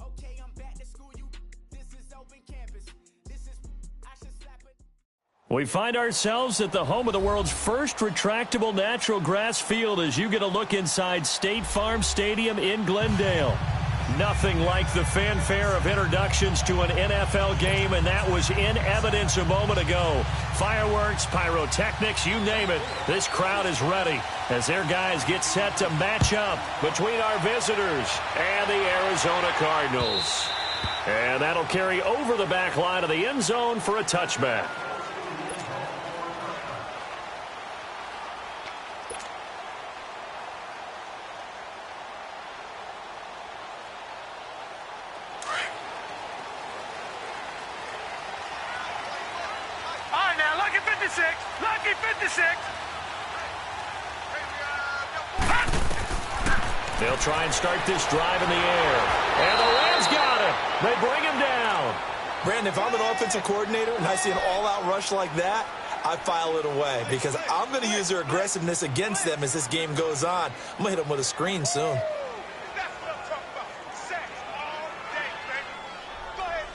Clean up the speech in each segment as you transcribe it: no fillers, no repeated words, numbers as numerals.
Okay, I'm back to school. This is open campus. I should slap it. We find ourselves at the home of the world's first retractable natural grass field as you get a look inside State Farm Stadium in Glendale. Nothing like the fanfare of introductions to an NFL game, and that was in evidence a moment ago. Fireworks, pyrotechnics, you name it. This crowd is ready as their guys get set to match up between our visitors and the Arizona Cardinals. And that'll carry over the back line of the end zone for a touchback. Lucky 56. They'll try and start this drive in the air. And the Rams got him. They bring him down. Brandon, if I'm an offensive coordinator and I see an all-out rush like that, I file it away because I'm going to use their aggressiveness against them as this game goes on. I'm going to hit them with a screen soon.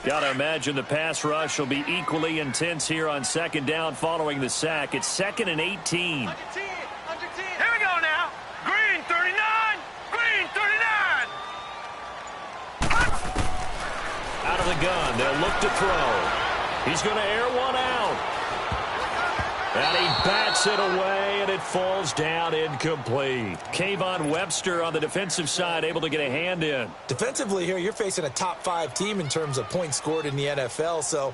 Got to imagine the pass rush will be equally intense here on second down following the sack. It's 2nd and 18. Here we go now. Green 39. Green 39. Out of the gun. They'll look to throw. He's going to air one out. And he bats it away, and it falls down incomplete. Kayvon Webster on the defensive side able to get a hand in. Defensively here, you're facing a top-5 team in terms of points scored in the NFL. So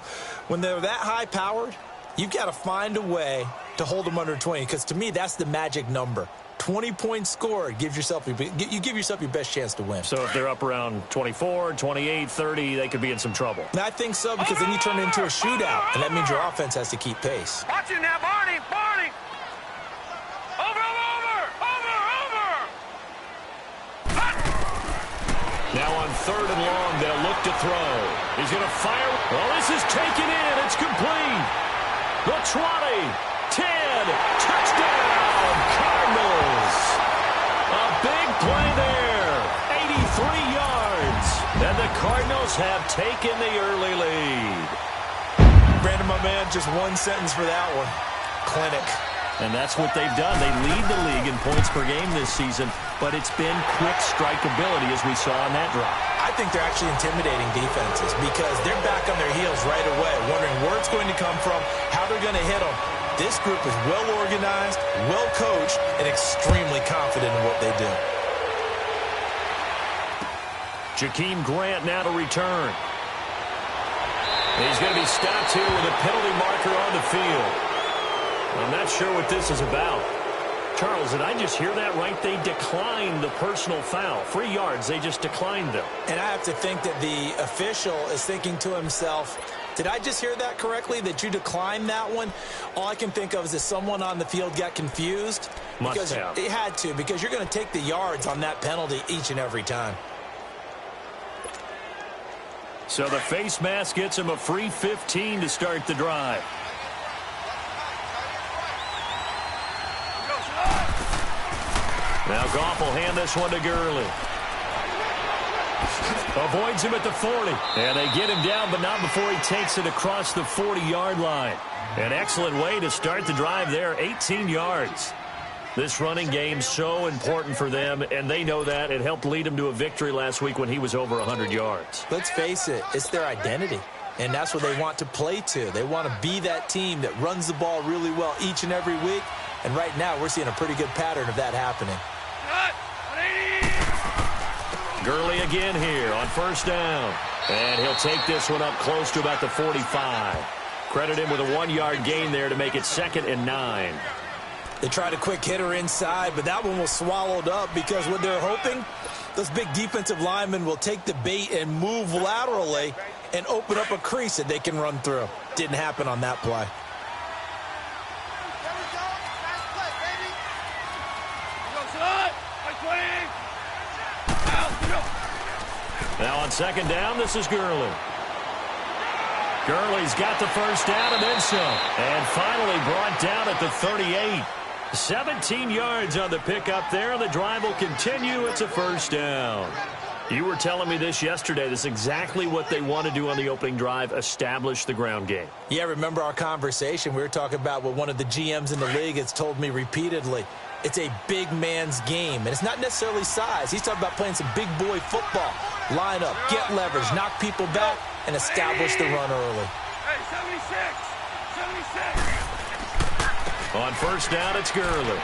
when they're that high-powered, you've got to find a way to hold them under 20. Because to me, that's the magic number. 20 points scored, you give yourself your best chance to win. So if they're up around 24, 28, 30, they could be in some trouble. And I think so, because then you turn it into a shootout, and that means your offense has to keep pace. Watch it now, Barney. Barney. Over. Now on 3rd and long, they'll look to throw. He's going to fire. Well, this is taken in. It's complete. The 20, 10, touchdown, Cardinals. A big play there, 83 yards. And the Cardinals have taken the early lead. Brandon, my man, just one sentence for that one. Clinic. And that's what they've done. They lead the league in points per game this season, but it's been quick strikeability as we saw on that drive. I think they're actually intimidating defenses because they're back on their heels right away, wondering where it's going to come from, how they're going to hit them. This group is well-organized, well-coached, and extremely confident in what they do. Jakeem Grant now to return. He's going to be stopped here with a penalty marker on the field. I'm not sure what this is about. Charles, did I just hear that right? They declined the personal foul. 3 yards, they just declined them. And I have to think that the official is thinking to himself, did I just hear that correctly, that you declined that one? All I can think of is that someone on the field got confused. Must have. It had to, because you're going to take the yards on that penalty each and every time. So the face mask gets him a free 15 to start the drive. Now Goff will hand this one to Gurley. Avoids him at the 40. And they get him down, but not before he takes it across the 40-yard line. An excellent way to start the drive there, 18 yards. This running game so important for them, and they know that. It helped lead them to a victory last week when he was over 100 yards. Let's face it, it's their identity, and that's what they want to play to. They want to be that team that runs the ball really well each and every week, and right now we're seeing a pretty good pattern of that happening. Gurley again here on 1st down, and he'll take this one up close to about the 45. Credit him with a 1-yard gain there to make it 2nd and 9. They tried a quick hitter inside, but that one was swallowed up because what they're hoping, those big defensive linemen will take the bait and move laterally and open up a crease that they can run through. Didn't happen on that play. Now on second down, this is Gurley. Gurley's got the first down and then some. And finally brought down at the 38. 17 yards on the pickup there. The drive will continue. It's a first down. You were telling me this yesterday. This is exactly what they want to do on the opening drive, establish the ground game. Yeah, remember our conversation? We were talking about what one of the GMs in the league has told me repeatedly. It's a big man's game, and it's not necessarily size. He's talking about playing some big boy football. Line up, get leverage, knock people back, and establish the run early. Hey, 76! On first down, it's Gurley.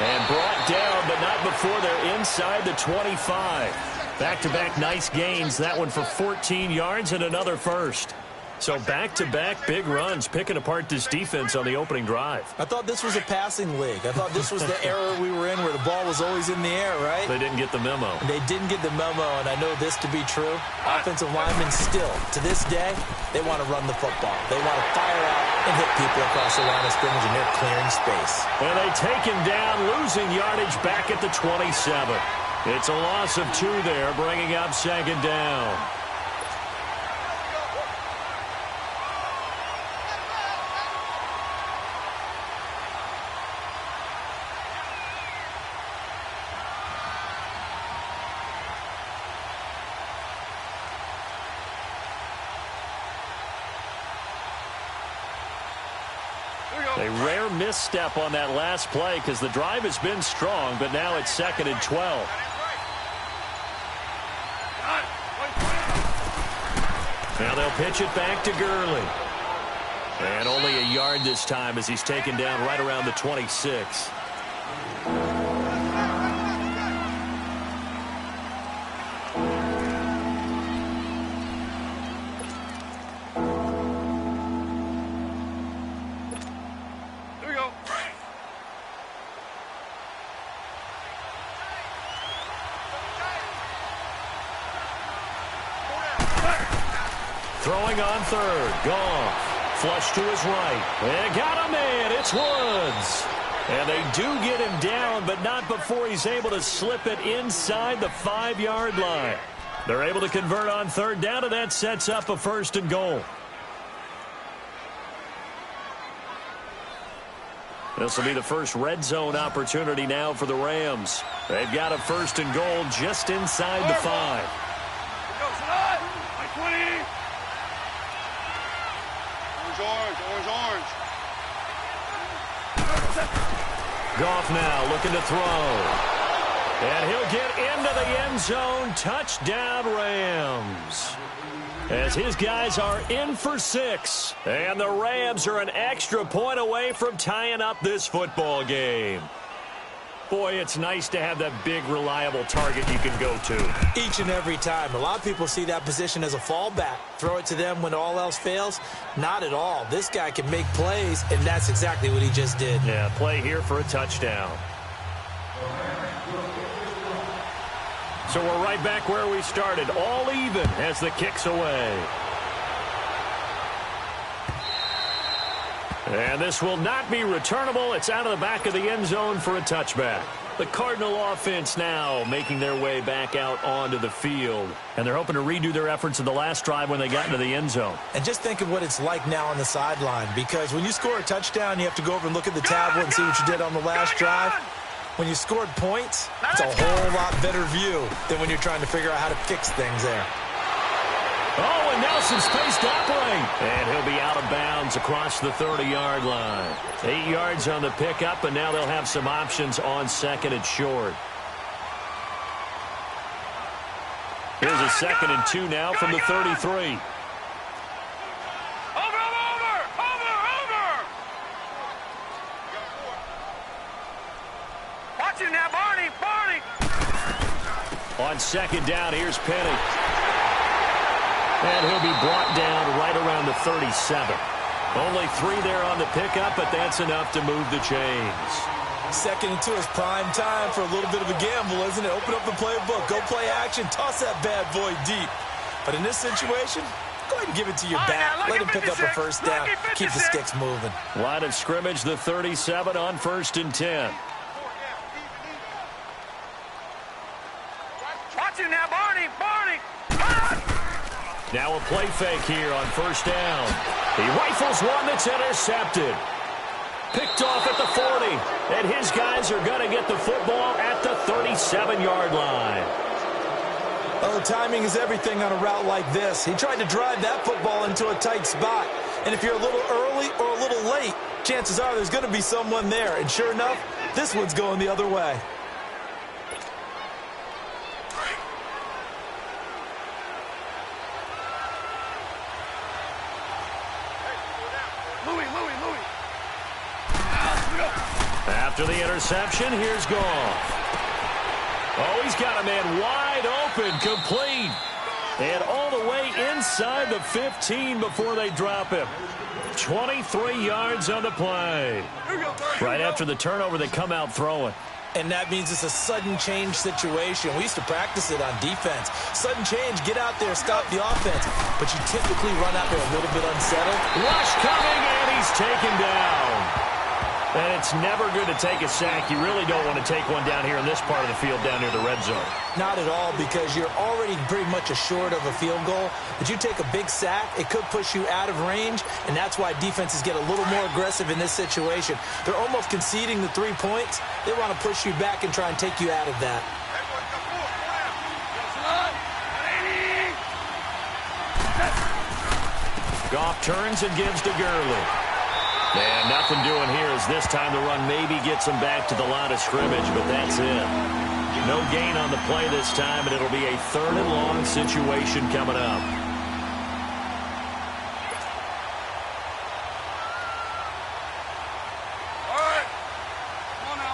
And brought down, but not before they're inside the 25. Back-to-back nice gains. That one for 14 yards and another first. So back-to-back big runs, picking apart this defense on the opening drive. I thought this was a passing league. I thought this was the era we were in where the ball was always in the air, right? They didn't get the memo. They didn't get the memo, and I know this to be true. Offensive linemen still, to this day, they want to run the football. They want to fire out and hit people across the line of scrimmage, and they're clearing space. And they take him down, losing yardage back at the 27. It's a loss of 2 there, bringing up second down. A rare misstep on that last play because the drive has been strong, but now it's second and 12. Now they'll pitch it back to Gurley. And only a yard this time as he's taken down right around the 26. Throwing on third. Goff. Flush to his right. And got him in. It's Woods. And they do get him down, but not before he's able to slip it inside the 5-yard line. They're able to convert on third down, and that sets up a first and goal. This will be the first red zone opportunity now for the Rams. They've got a first and goal just inside the 5. Orange. Goff now looking to throw. And he'll get into the end zone. Touchdown, Rams. As his guys are in for 6. And the Rams are an extra point away from tying up this football game. Boy, it's nice to have that big, reliable target you can go to. Each and every time. A lot of people see that position as a fallback. Throw it to them when all else fails. Not at all. This guy can make plays, and that's exactly what he just did. Yeah, play here for a touchdown. So we're right back where we started. All even as the kick's away. And this will not be returnable. It's out of the back of the end zone for a touchback. The Cardinal offense now making their way back out onto the field. And they're hoping to redo their efforts in the last drive when they got into the end zone. And just think of what it's like now on the sideline. Because when you score a touchdown, you have to go over and look at the tablet and see what you did on the last drive. When you scored points, it's a whole lot better view than when you're trying to figure out how to fix things there. Oh, and now some space to operate. And he'll be out of bounds across the 30-yard line. 8 yards on the pickup, and now they'll have some options on second and short. Here's a second and 2 now from the 33. Watch him now, Barney. On second down, here's Penny. And he'll be brought down right around the 37. Only 3 there on the pickup, but that's enough to move the chains. Second and 2 is prime time for a little bit of a gamble, isn't it? Open up the playbook, go play action, toss that bad boy deep. But in this situation, go ahead and give it to your back. Let him pick up a first down. Keep the sticks moving. Line of scrimmage, the 37 on first and 10. Watch him now, Barney. Barney. Now a play fake here on first down. He rifles one that's intercepted. Picked off at the 40. And his guys are going to get the football at the 37-yard line. Oh, timing is everything on a route like this. He tried to drive that football into a tight spot. And if you're a little early or a little late, chances are there's going to be someone there. And sure enough, this one's going the other way. After the interception, here's Goff. Oh, he's got a man wide open, complete. And all the way inside the 15 before they drop him. 23 yards on the play. Right after the turnover, they come out throwing. And that means it's a sudden change situation. We used to practice it on defense. Sudden change, get out there, stop the offense. But you typically run out there a little bit unsettled. Rush coming, and he's taken down. And it's never good to take a sack. You really don't want to take one down here in this part of the field down near the red zone. Not at all, because you're already pretty much assured of a field goal. But you take a big sack, it could push you out of range, and that's why defenses get a little more aggressive in this situation. They're almost conceding the 3 points. They want to push you back and try and take you out of that. Goff turns and gives to Gurley. And nothing doing here as this time the run maybe gets him back to the line of scrimmage, but that's it. No gain on the play this time, and it'll be a 3rd and long situation coming up. All right. Come on now.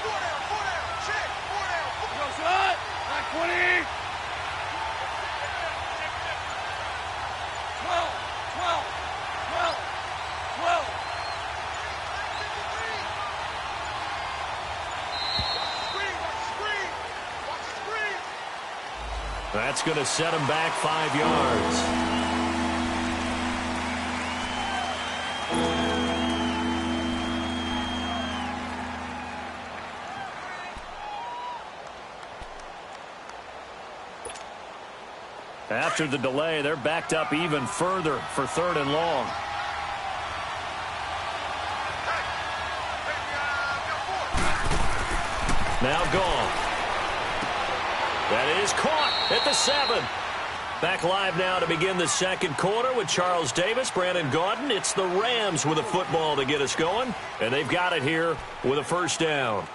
4 down. Check. 4 down. Go, son. Back 20. 12. That's going to set him back 5 yards. After the delay, they're backed up even further for 3rd and long. Now Goff. That is caught at the 7. Back live now to begin the second quarter with Charles Davis, Brandon Gaudin. It's the Rams with a football to get us going, and they've got it here with a first down.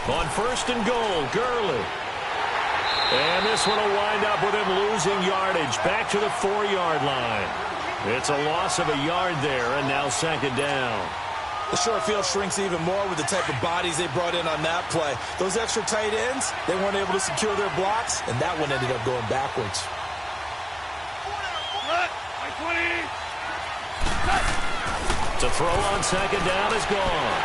On 1st and goal, Gurley. And this one will wind up with him losing yardage back to the 4-yard line. It's a loss of a yard there, and now 2nd down. The short field shrinks even more with the type of bodies they brought in on that play. Those extra tight ends, they weren't able to secure their blocks, and that one ended up going backwards. To throw on 2nd down is gone.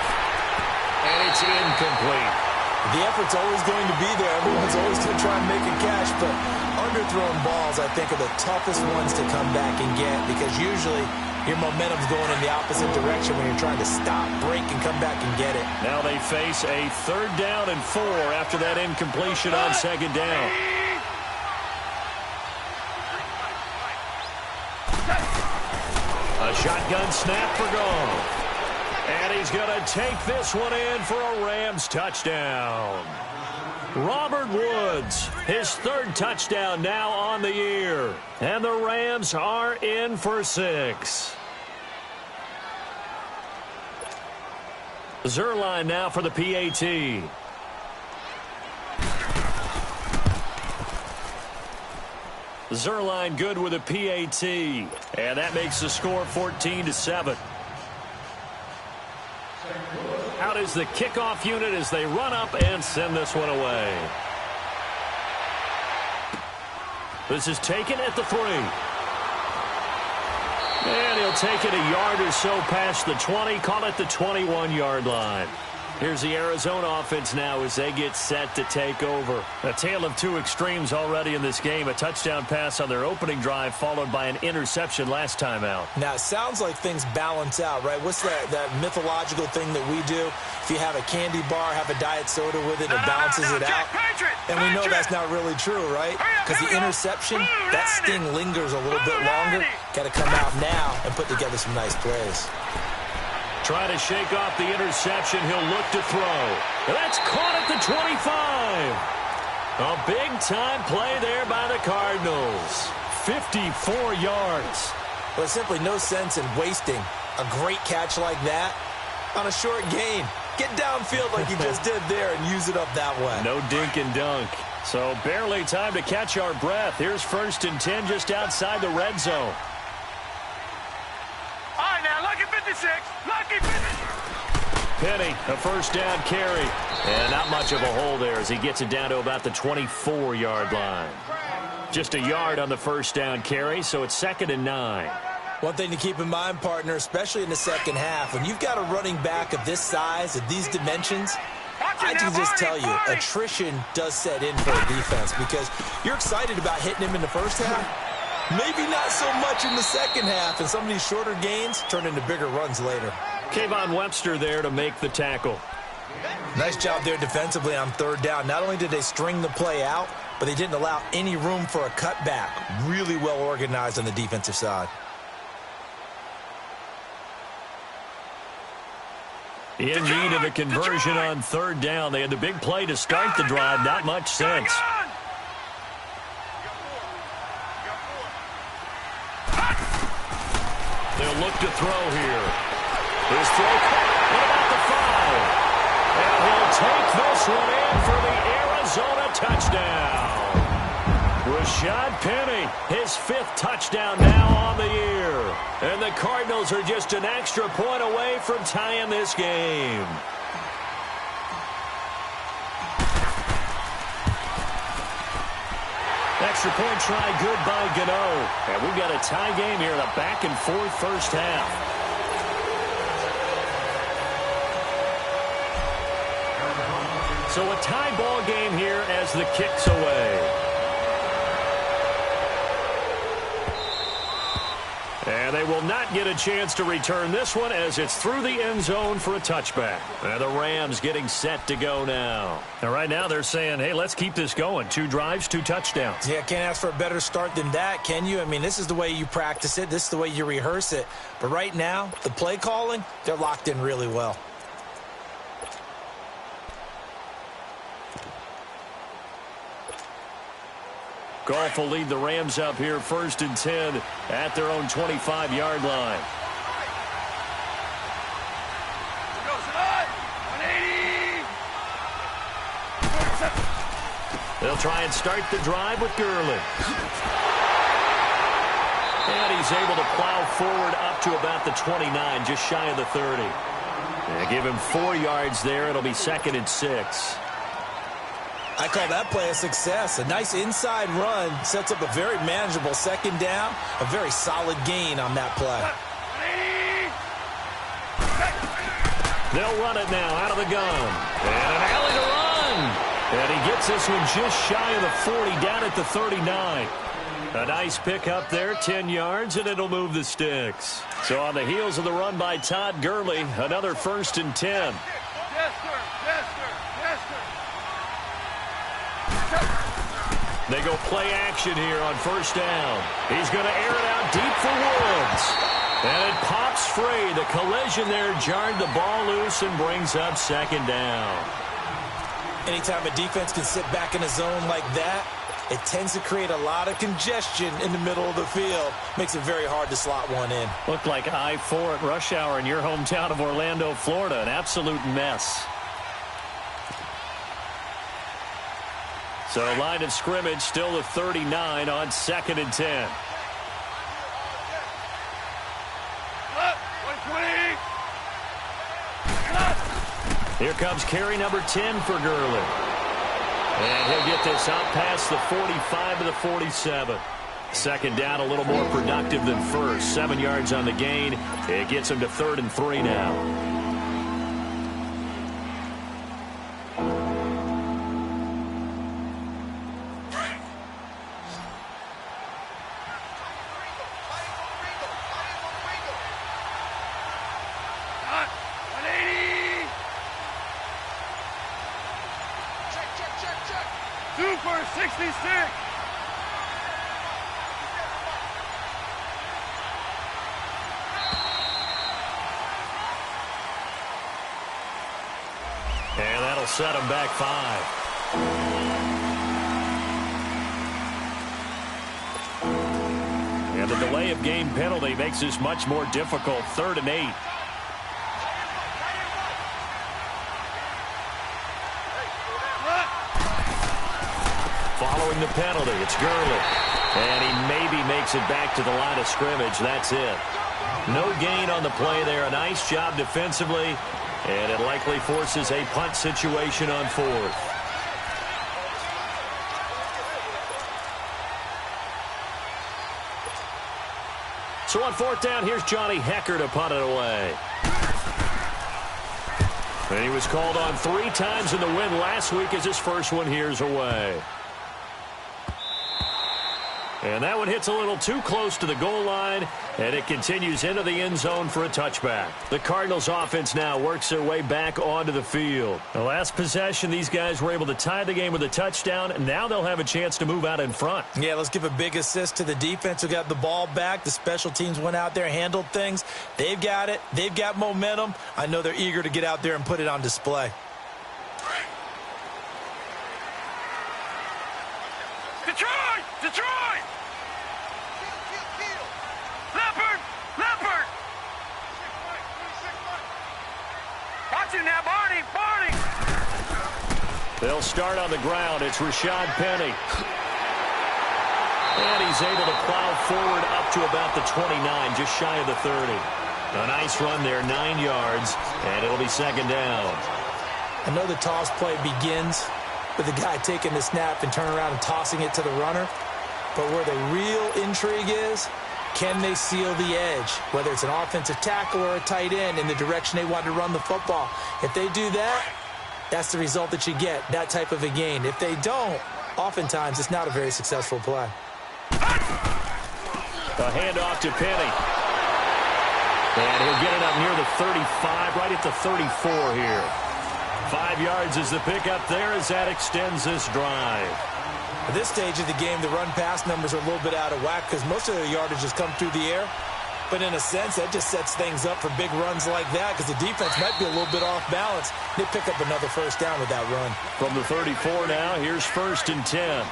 And it's incomplete. The effort's always going to be there. Everyone's always going to try and make a catch, but underthrown balls, I think, are the toughest ones to come back and get because usually your momentum's going in the opposite direction when you're trying to stop, break, and come back and get it. Now they face a 3rd down and 4 after that incompletion on 2nd down. A shotgun snap for Goff. And he's going to take this one in for a Rams touchdown. Robert Woods, his 3rd touchdown now on the year. And the Rams are in for 6. Zerline now for the PAT. Zerline good with a PAT. And that makes the score 14-7. Out is the kickoff unit as they run up and send this one away. This is taken at the 3. And he'll take it a yard or so past the 20, call it the 21-yard line. Here's the Arizona offense now as they get set to take over. A tale of two extremes already in this game. A touchdown pass on their opening drive followed by an interception last time out. Now, it sounds like things balance out, right? What's that mythological thing that we do? If you have a candy bar, have a diet soda with it, it balances it out. And we know that's not really true, right? Because the interception, that sting lingers a little bit longer. Got to come out now and put together some nice plays. Trying to shake off the interception. He'll look to throw. That's caught at the 25. A big-time play there by the Cardinals. 54 yards. Well, there's simply no sense in wasting a great catch like that on a short gain. Get downfield like you just did there and use it up that way. No dink and dunk. So barely time to catch our breath. Here's 1st and 10 just outside the red zone. Penny, a first down carry. And not much of a hole there as he gets it down to about the 24-yard line. Just a yard on the first down carry, so it's 2nd and 9. One thing to keep in mind, partner, especially in the second half, when you've got a running back of this size, of these dimensions, I can just tell you, attrition does set in for a defense because you're excited about hitting him in the first half. Maybe not so much in the second half, and some of these shorter gains turn into bigger runs later. Kayvon Webster there to make the tackle. Nice job there defensively on 3rd down. Not only did they string the play out, but they didn't allow any room for a cutback. Really well organized on the defensive side. In need of a conversion on 3rd down. They had the big play to start the drive. Not much sense. They'll look to throw here. His throw caught. What about the 5? And he'll take this one in for the Arizona touchdown. Rashad Penny, his 5th touchdown now on the year. And the Cardinals are just an extra point away from tying this game. Extra point try good by Gano. And we've got a tie game here in a back-and-forth first half. So a tie ball game here as the kick's away. And they will not get a chance to return this one as it's through the end zone for a touchback. And the Rams getting set to go now. And right now they're saying, hey, let's keep this going. 2 drives, 2 touchdowns. Yeah, can't ask for a better start than that, can you? I mean, this is the way you practice it. This is the way you rehearse it. But right now, the play calling, they're locked in really well. Goff will lead the Rams up here 1st and 10 at their own 25-yard line. They'll try and start the drive with Gurley. And he's able to plow forward up to about the 29, just shy of the 30. They give him 4 yards there. It'll be 2nd and 6. I call that play a success. A nice inside run sets up a very manageable 2nd down. A very solid gain on that play. They'll run it now out of the gun. And an alley to run. And he gets this one just shy of the 40 down at the 39. A nice pick up there, 10 yards, and it'll move the sticks. So on the heels of the run by Todd Gurley, another 1st and 10. Yes, sir. Yes, sir. Yes, sir. They go play action here on 1st down. He's going to air it out deep for Woods. And it pops free. The collision there jarred the ball loose and brings up 2nd down. Anytime a defense can sit back in a zone like that, it tends to create a lot of congestion in the middle of the field. Makes it very hard to slot one in. Looked like I-4 at rush hour in your hometown of Orlando, Florida. An absolute mess. So line of scrimmage still the 39 on 2nd and 10. Here comes carry number 10 for Gurley. And he'll get this out past the 45 to the 47. Second down, a little more productive than first. 7 yards on the gain. It gets him to 3rd and 3 now. Super 66. And that'll set him back 5. And the delay of game penalty makes this much more difficult. 3rd and 8. Following the penalty, it's Gurley. And he maybe makes it back to the line of scrimmage. That's it. No gain on the play there. A nice job defensively. And it likely forces a punt situation on 4th. So on 4th down, here's Johnny Hecker to punt it away. And he was called on 3 times in the win last week as his first one here's away. And that one hits a little too close to the goal line, and it continues into the end zone for a touchback. The Cardinals offense now works their way back onto the field. The last possession, these guys were able to tie the game with a touchdown, and now they'll have a chance to move out in front. Yeah, let's give a big assist to the defense who got the ball back. The special teams went out there, handled things. They've got it. They've got momentum. I know they're eager to get out there and put it on display. Detroit! Detroit! Leopard! Leopard! Watch it now, Barney! Barney! They'll start on the ground. It's Rashad Penny. And he's able to plow forward up to about the 29, just shy of the 30. A nice run there, 9 yards, and it'll be 2nd down. I know the toss play begins with the guy taking the snap and turning around and tossing it to the runner. But where the real intrigue is, can they seal the edge, whether it's an offensive tackle or a tight end, in the direction they want to run the football? If they do that, that's the result that you get, that type of a gain. If they don't, oftentimes it's not a very successful play. A handoff to Penny. And he'll get it up near the 35, right at the 34 here. 5 yards is the pickup there as that extends this drive. At this stage of the game, the run-pass numbers are a little bit out of whack because most of the yardage has come through the air. But in a sense, that just sets things up for big runs like that because the defense might be a little bit off balance. They pick up another first down with that run. From the 34 now, here's 1st and 10.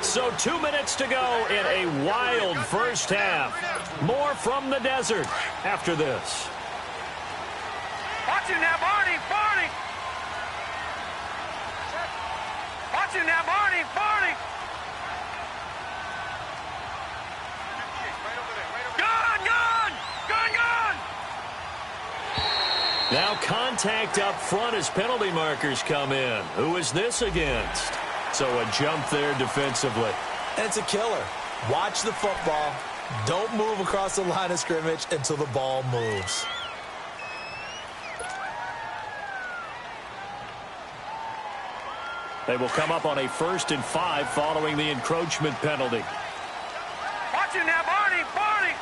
So 2 minutes to go in a wild first half. More from the desert after this. Watch it now, Barney! Barney! Watch it now, Barney! Barney! Gun! Gun! Gun! Gun! Now contact up front as penalty markers come in. Who is this against? So a jump there defensively. And it's a killer. Watch the football. Don't move across the line of scrimmage until the ball moves. They will come up on a 1st and 5 following the encroachment penalty. Watch it now, Barney! Barney!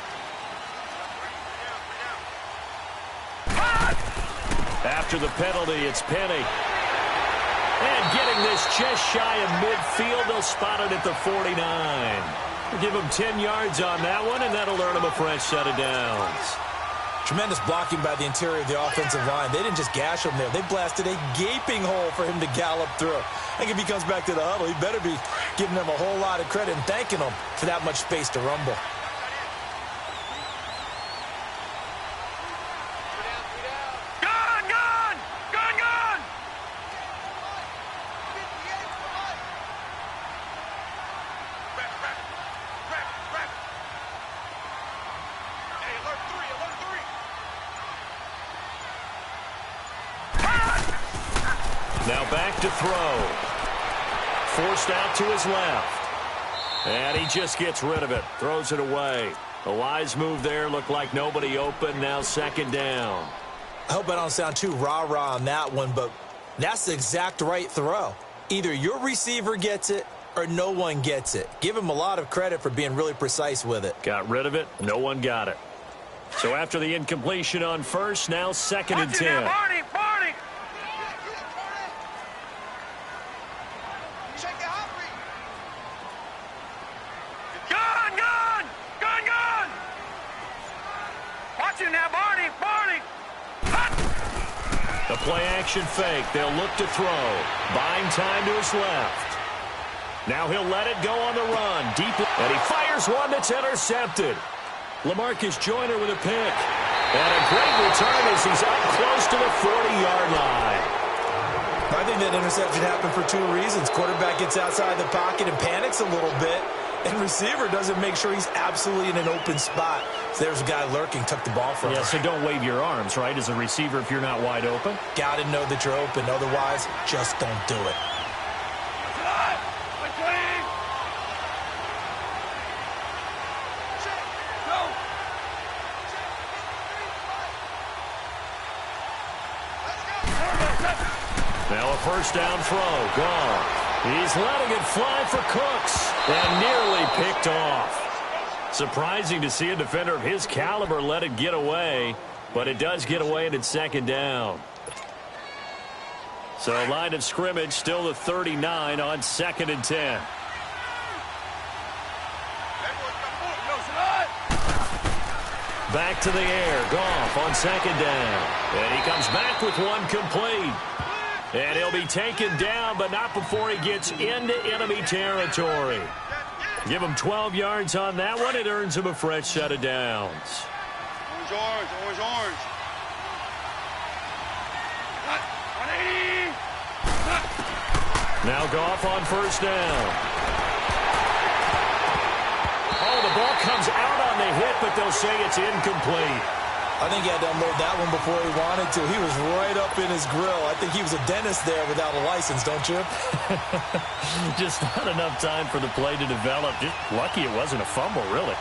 After the penalty, it's Penny. And getting this just shy of midfield, they'll spot it at the 49. Give him 10 yards on that one, and that'll earn him a fresh set of downs. Tremendous blocking by the interior of the offensive line. They didn't just gash him there. They blasted a gaping hole for him to gallop through. I think if he comes back to the huddle, he better be giving them a whole lot of credit and thanking them for that much space to rumble. Gun! Gun! Gun! Gun! Hey, alert 3! Alert 3! Now back to throw. forced out to his left. And he just gets rid of it. Throws it away. A wise move there. Looked like nobody open. Now second down. I hope I don't sound too rah-rah on that one, but that's the exact right throw. Either your receiver gets it or no one gets it. Give him a lot of credit for being really precise with it. Got rid of it. No one got it. So after the incompletion on first, now second and 10. Barney! Gun! Watch it now, Barney! The play-action fake. They'll look to throw. Buying time to his left. Now he'll let it go on the run. Deep, and he fires one that's intercepted. LaMarcus Joyner with a pick. And a great return as he's up close to the 40-yard line. I think that interception happened for two reasons. Quarterback gets outside the pocket and panics a little bit, and receiver doesn't make sure he's absolutely in an open spot. So there's a guy lurking, took the ball from him. Yeah, so don't wave your arms, right, as a receiver if you're not wide open? Got to know that you're open. Otherwise, just don't do it. Now a first down throw. Gone. He's letting it fly for Cooks. And nearly picked off. Surprising to see a defender of his caliber let it get away. But it does get away and it's second down. So line of scrimmage still the 39 on second and 10. Back to the air. Goff on second down. And he comes back with one complete. And he'll be taken down, but not before he gets into enemy territory. Give him 12 yards on that one. It earns him a fresh set of downs. Orange. Now Goff on first down. Oh, the ball comes out on the hit, but they'll say it's incomplete. I think he had to unload that one before he wanted to. He was right up in his grill. I think he was a dentist there without a license, don't you? Just not enough time for the play to develop. Just lucky it wasn't a fumble, really.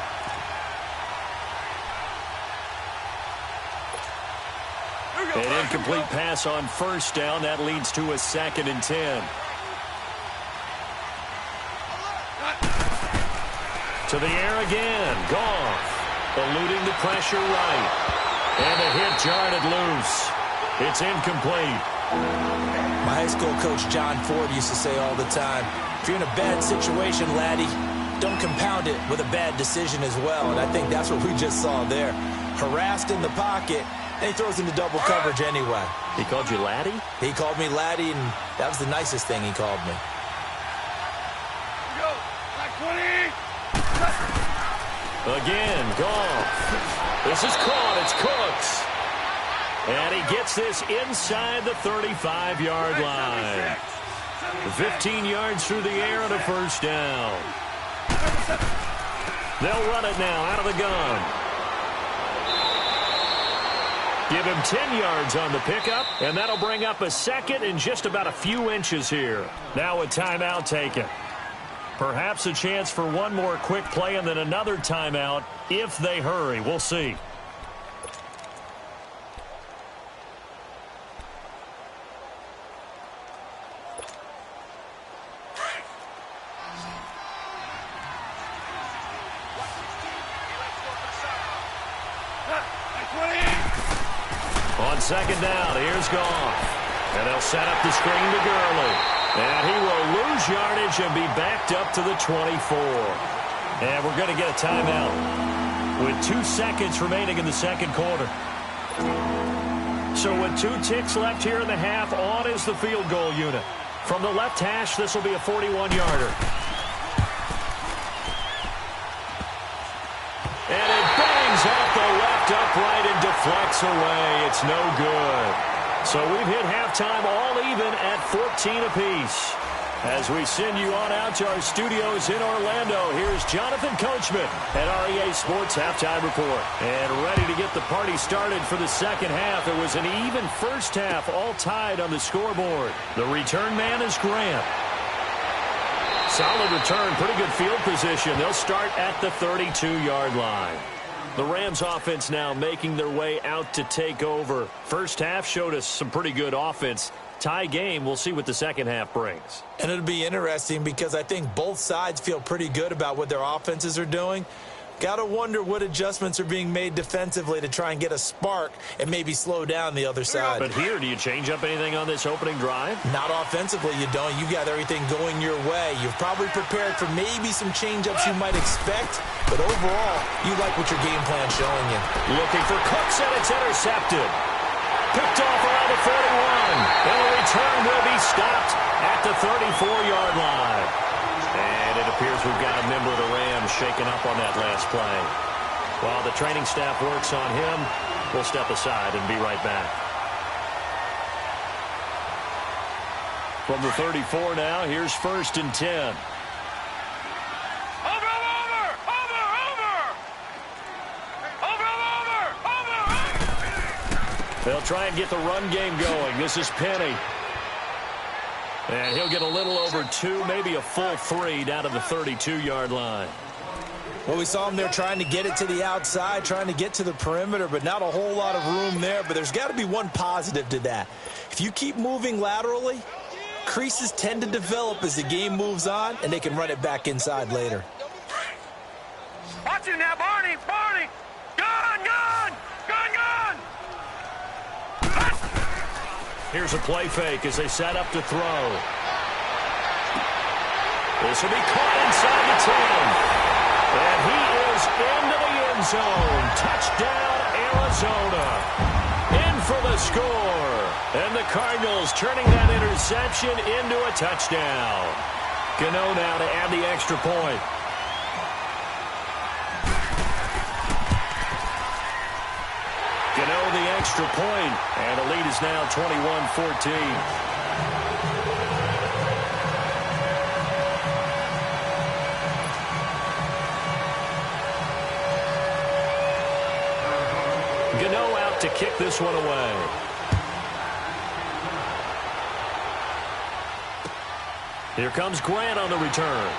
An incomplete pass on first down. That leads to a second and 10. To the air again. Goff eluding the pressure right. And the hit jarred loose. It's incomplete. My high school coach, John Ford, used to say all the time, if you're in a bad situation, laddie, don't compound it with a bad decision as well. And I think that's what we just saw there. Harassed in the pocket, and he throws into double coverage anyway. He called you laddie? He called me laddie, and that was the nicest thing he called me. Again, Goff. This is caught. It's Cooks. And he gets this inside the 35-yard line. 15 yards through the air and a first down. They'll run it now out of the gun. Give him 10 yards on the pickup, and that'll bring up a second in just about a few inches here. Now a timeout taken. Perhaps a chance for one more quick play and then another timeout if they hurry. We'll see. On second down, here's Goff. And they'll set up the screen to Gurley. And he will lose yardage and be backed up to the 24. And we're going to get a timeout with 2 seconds remaining in the second quarter. So with 2 ticks left here in the half, on is the field goal unit. From the left hash, this will be a 41-yarder. And it bangs off the left upright and deflects away. It's no good. So we've hit halftime all even at 14 apiece. As we send you on out to our studios in Orlando, here's Jonathan Coachman at REA Sports Halftime Report. And ready to get the party started for the second half. It was an even first half, all tied on the scoreboard. The return man is Grant. Solid return, pretty good field position. They'll start at the 32-yard line. The Rams offense now making their way out to take over. First half showed us some pretty good offense. Tie game, we'll see what the second half brings. And it'll be interesting because I think both sides feel pretty good about what their offenses are doing. Got to wonder what adjustments are being made defensively to try and get a spark and maybe slow down the other side. But here, do you change up anything on this opening drive? Not offensively, you don't. You got everything going your way. You've probably prepared for maybe some change-ups you might expect, but overall, you like what your game plan's showing you. Looking for Cooks, and it's intercepted. Picked off around the 41, and the return will be stopped at the 34-yard line. And it appears we've got a member of the Rams shaken up on that last play. While the training staff works on him, we'll step aside and be right back. From the 34 now, here's 1st and 10. They'll try and get the run game going. This is Penny. And he'll get a little over 2, maybe a full 3 down to the 32-yard line. Well, we saw him there trying to get it to the outside, trying to get to the perimeter, but not a whole lot of room there. But there's got to be one positive to that. If you keep moving laterally, creases tend to develop as the game moves on, and they can run it back inside later. Watch him now, Barney! Barney! Gun! Gun! Gun! Gun! Here's a play fake as they set up to throw. This will be caught inside the 10. And he is into the end zone. Touchdown, Arizona. In for the score. And the Cardinals turning that interception into a touchdown. Gano now to add the extra point. Gano the extra point, and the lead is now 21-14. Gano out to kick this one away. Here comes Grant on the return.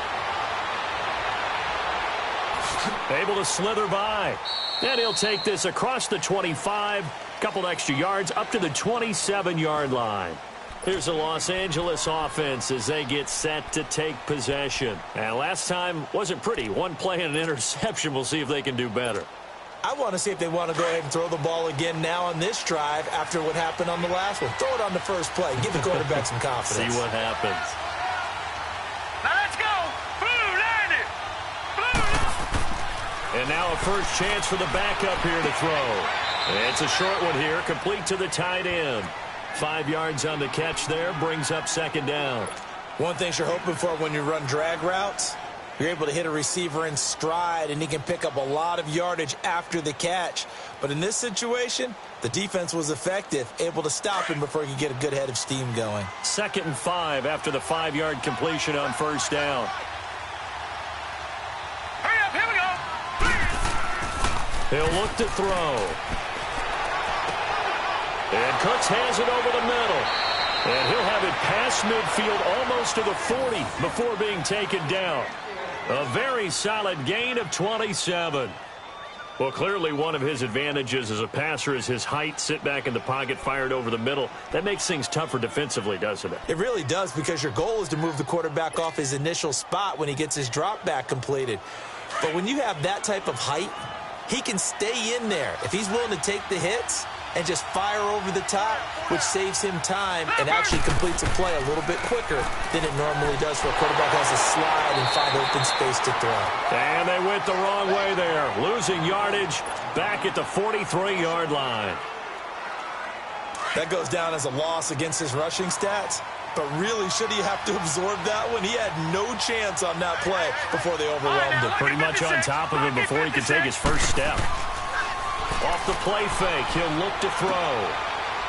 Able to slither by. And he'll take this across the 25, couple extra yards up to the 27-yard line. Here's the Los Angeles offense as they get set to take possession. And last time wasn't pretty. One play and an interception. We'll see if they can do better. I want to see if they want to go ahead and throw the ball again now on this drive after what happened on the last one. Throw it on the first play. Give the quarterback some confidence. See what happens. And now a first chance for the backup here to throw. It's a short one here, complete to the tight end. 5 yards on the catch there, brings up 2nd down. One thing you're hoping for when you run drag routes, you're able to hit a receiver in stride, and he can pick up a lot of yardage after the catch. But in this situation, the defense was effective, able to stop him before he could get a good head of steam going. 2nd and 5 after the 5-yard completion on 1st down. He'll look to throw. And Cooks has it over the middle. And he'll have it past midfield almost to the 40 before being taken down. A very solid gain of 27. Well, clearly one of his advantages as a passer is his height. Sit back in the pocket, fired over the middle. That makes things tougher defensively, doesn't it? It really does, because your goal is to move the quarterback off his initial spot when he gets his drop back completed. But when you have that type of height, he can stay in there if he's willing to take the hits and just fire over the top, which saves him time and actually completes a play a little bit quicker than it normally does for a quarterback who has to slide and find open space to throw. And they went the wrong way there, losing yardage back at the 43-yard line. That goes down as a loss against his rushing stats. But really, should he have to absorb that one? He had no chance on that play before they overwhelmed him. Pretty much on top of him before he could take his first step. Off the play fake, he'll look to throw.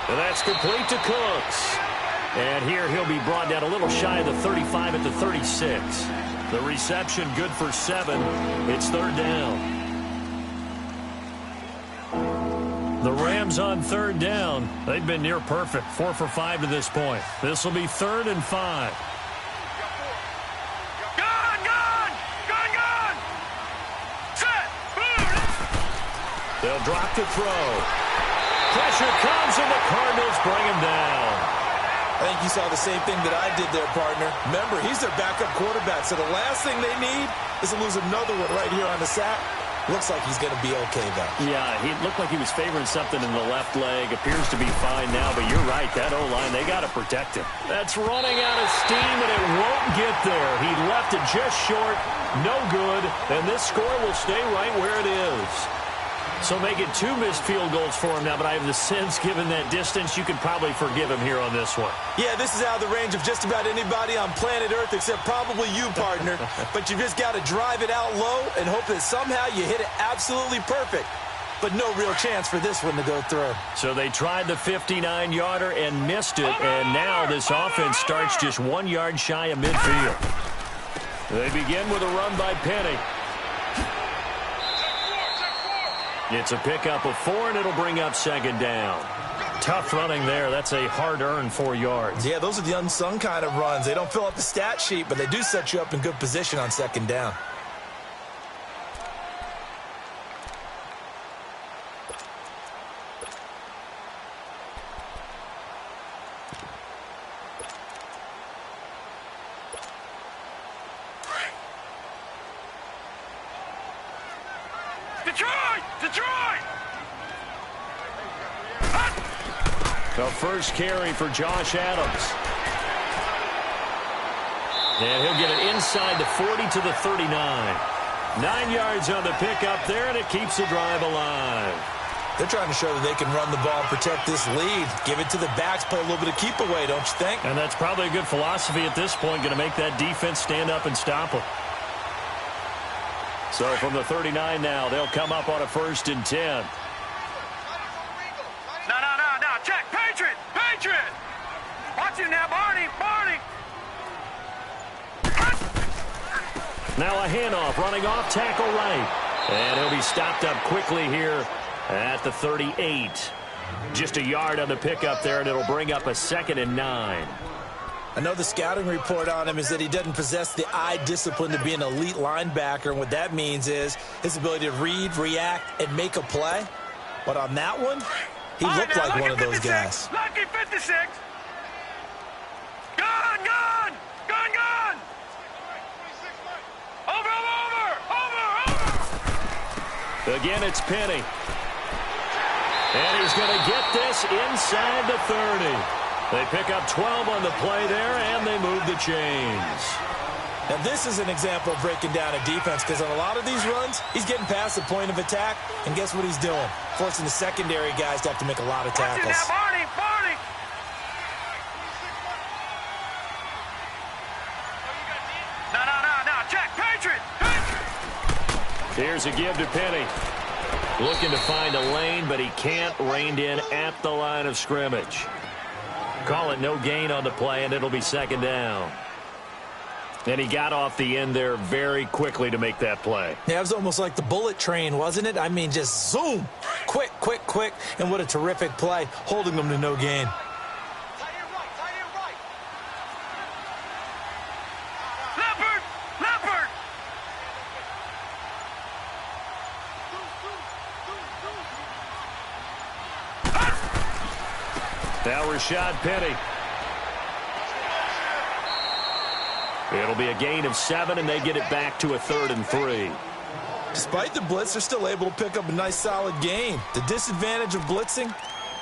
And that's complete to Cooks. And here he'll be brought down a little shy of the 35 at the 36. The reception good for 7. It's 3rd down. The Rams on 3rd down. They've been near perfect. 4 for 5 to this point. This will be 3rd and 5. Go! They'll drop to throw. Pressure comes, and the Cardinals bring him down. I think you saw the same thing that I did there, partner. Remember, he's their backup quarterback, so the last thing they need is to lose another one right here on the sack. Looks like he's going to be okay, though. Yeah, he looked like he was favoring something in the left leg. Appears to be fine now, but you're right. That O-line, they got to protect him. That's running out of steam, and it won't get there. He left it just short. No good. And this score will stay right where it is. So make it 2 missed field goals for him now, but I have the sense, given that distance, you could probably forgive him here on this one. Yeah, this is out of the range of just about anybody on planet Earth except probably you, partner. But you just got to drive it out low and hope that somehow you hit it absolutely perfect. But no real chance for this one to go through. So they tried the 59-yarder and missed it, and now this offense starts just 1 yard shy of midfield. They begin with a run by Penny. It's a pickup of 4, and it'll bring up second down. Tough running there. That's a hard-earned 4 yards. Yeah, those are the unsung kind of runs. They don't fill up the stat sheet, but they do set you up in good position on second down. Detroit! The first carry for Josh Adams. And he'll get it inside the 40 to the 39. 9 yards on the pickup there, and it keeps the drive alive. They're trying to show that they can run the ball and protect this lead. Give it to the backs, play a little bit of keep away, don't you think? And that's probably a good philosophy at this point, going to make that defense stand up and stop them. So from the 39 now, they'll come up on a 1st and 10. No. Check. Patriot. Watch him now, Barney. Now a handoff running off tackle right. And he'll be stopped up quickly here at the 38. Just a yard on the pickup there, and it'll bring up a 2nd and 9. I know the scouting report on him is that he doesn't possess the eye discipline to be an elite linebacker, and what that means is his ability to read, react, and make a play. But on that one, he looked like one of those guys. Lucky 56. Gun. Over. Again, it's Penny. And he's going to get this inside the 30. They pick up 12 on the play there, and they move the chains. Now, this is an example of breaking down a defense, because on a lot of these runs, he's getting past the point of attack, and guess what he's doing? Forcing the secondary guys to have to make a lot of tackles. Watch it now, Barney. No. Check. Patriot. Here's a give to Penny. Looking to find a lane, but he can't. Reined in at the line of scrimmage. Call it no gain on the play, and it'll be 2nd down. And he got off the end there very quickly to make that play. Yeah, it was almost like the bullet train, wasn't it? I mean, just zoom. Quick. And what a terrific play, holding them to no gain. Tie it right. Leopard. Now Rashad Penny. It'll be a gain of 7, and they get it back to a 3rd and 3. Despite the blitz, they're still able to pick up a nice, solid gain. The disadvantage of blitzing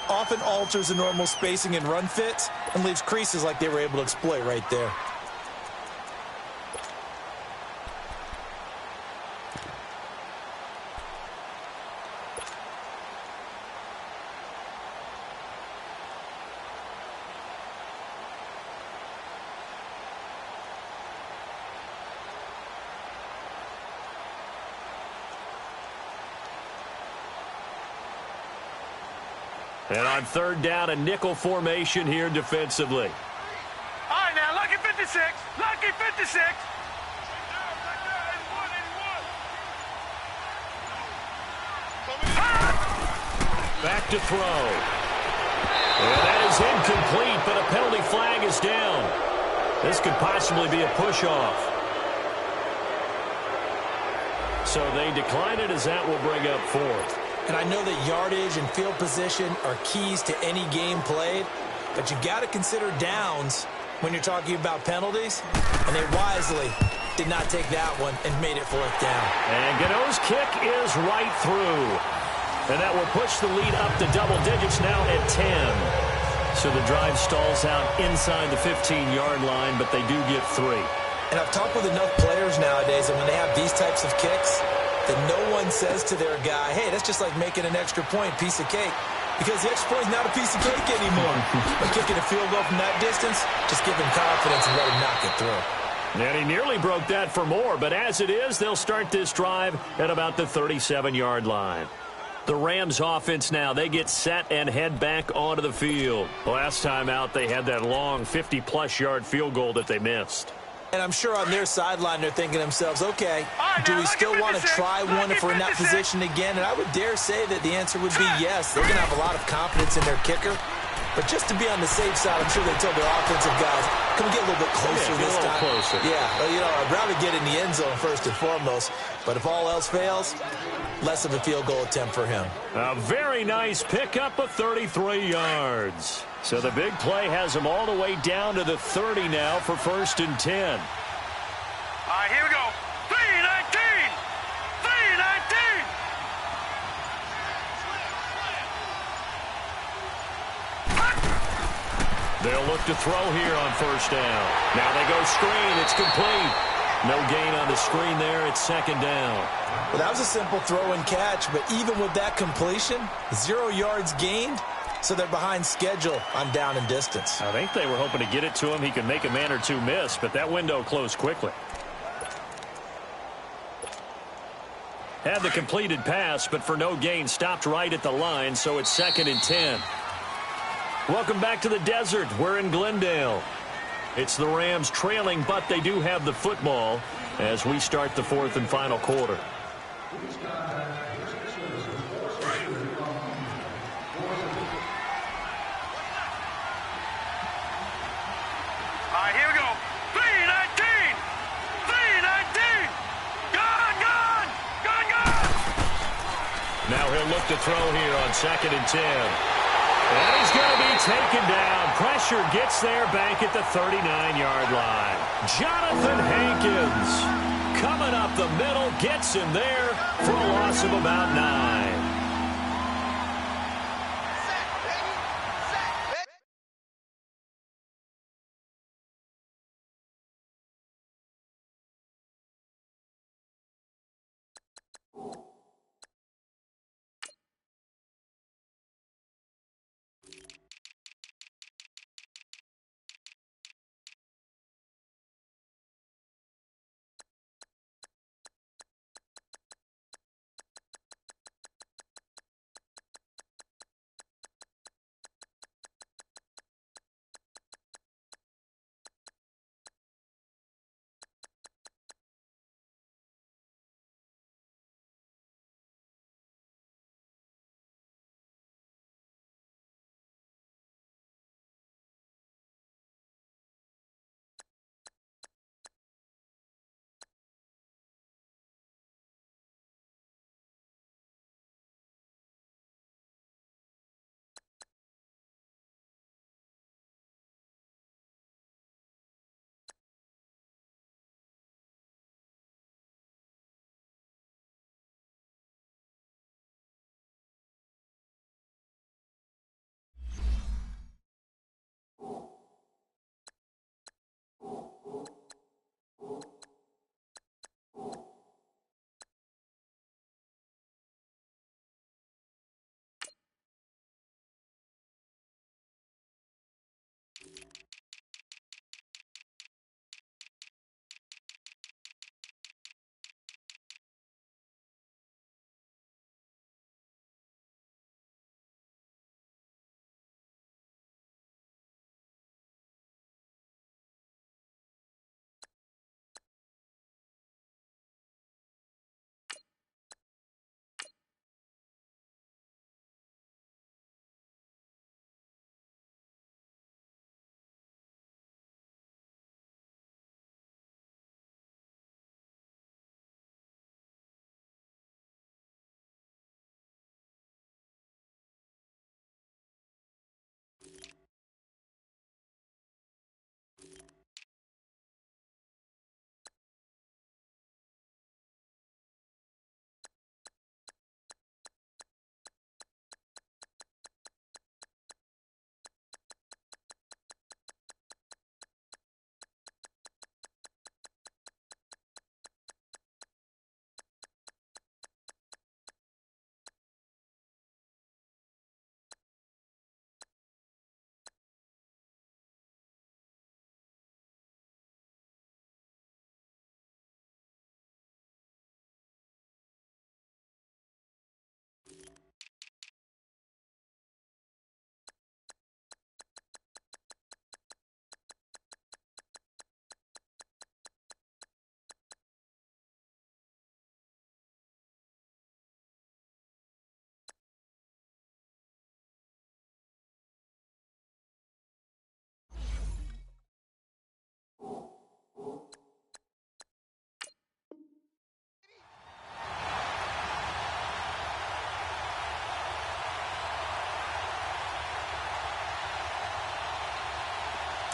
often alters the normal spacing and run fits and leaves creases like they were able to exploit right there. And on 3rd down, a nickel formation here defensively. All right, now, lucky 56. Back to throw. And that is incomplete, but a penalty flag is down. This could possibly be a push-off. So they decline it, as that will bring up 4th. And I know that yardage and field position are keys to any game played, but you got to consider downs when you're talking about penalties, and they wisely did not take that one and made it 4th down. And Gano's kick is right through. And that will push the lead up to double digits now at 10. So the drive stalls out inside the 15-yard line, but they do get 3. And I've talked with enough players nowadays that when they have these types of kicks, that no one says to their guy, hey, that's just like making an extra point, piece of cake. Because the extra point is not a piece of cake anymore. But kicking a field goal from that distance, just give him confidence and let him knock it through. And he nearly broke that for more, but as it is, they'll start this drive at about the 37-yard line. The Rams offense now, they get set and head back onto the field. Last time out, they had that long 50-plus yard field goal that they missed. And I'm sure on their sideline they're thinking to themselves, okay, do we still want to try one if we're in that position again? And I would dare say that the answer would be yes. They're going to have a lot of confidence in their kicker. But just to be on the safe side, I'm sure they told their offensive guys, can we get a little bit closer this time? Closer. Yeah, well, I'd rather get in the end zone first and foremost. But if all else fails, less of a field goal attempt for him. A very nice pickup of 33 yards. So the big play has him all the way down to the 30 now for 1st and 10. All right, here we go. 3-19! 3-19! They'll look to throw here on 1st down. Now they go screen. It's complete. No gain on the screen there. It's 2nd down. Well, that was a simple throw and catch, but even with that completion, 0 yards gained, so they're behind schedule on down and distance. I think they were hoping to get it to him. He could make a man or two miss, but that window closed quickly. Had the completed pass, but for no gain, stopped right at the line, so it's 2nd and 10. Welcome back to the desert. We're in Glendale. It's the Rams trailing, but they do have the football as we start the 4th and final quarter. All right, here we go. 3-19! 3-19! Gone, gone! Gone, gone! Now he'll look to throw here on 2nd and 10. And he's going to be taken down. Pressure gets there back at the 39-yard line. Jonathan Hankins coming up the middle, gets him there for a loss of about 9.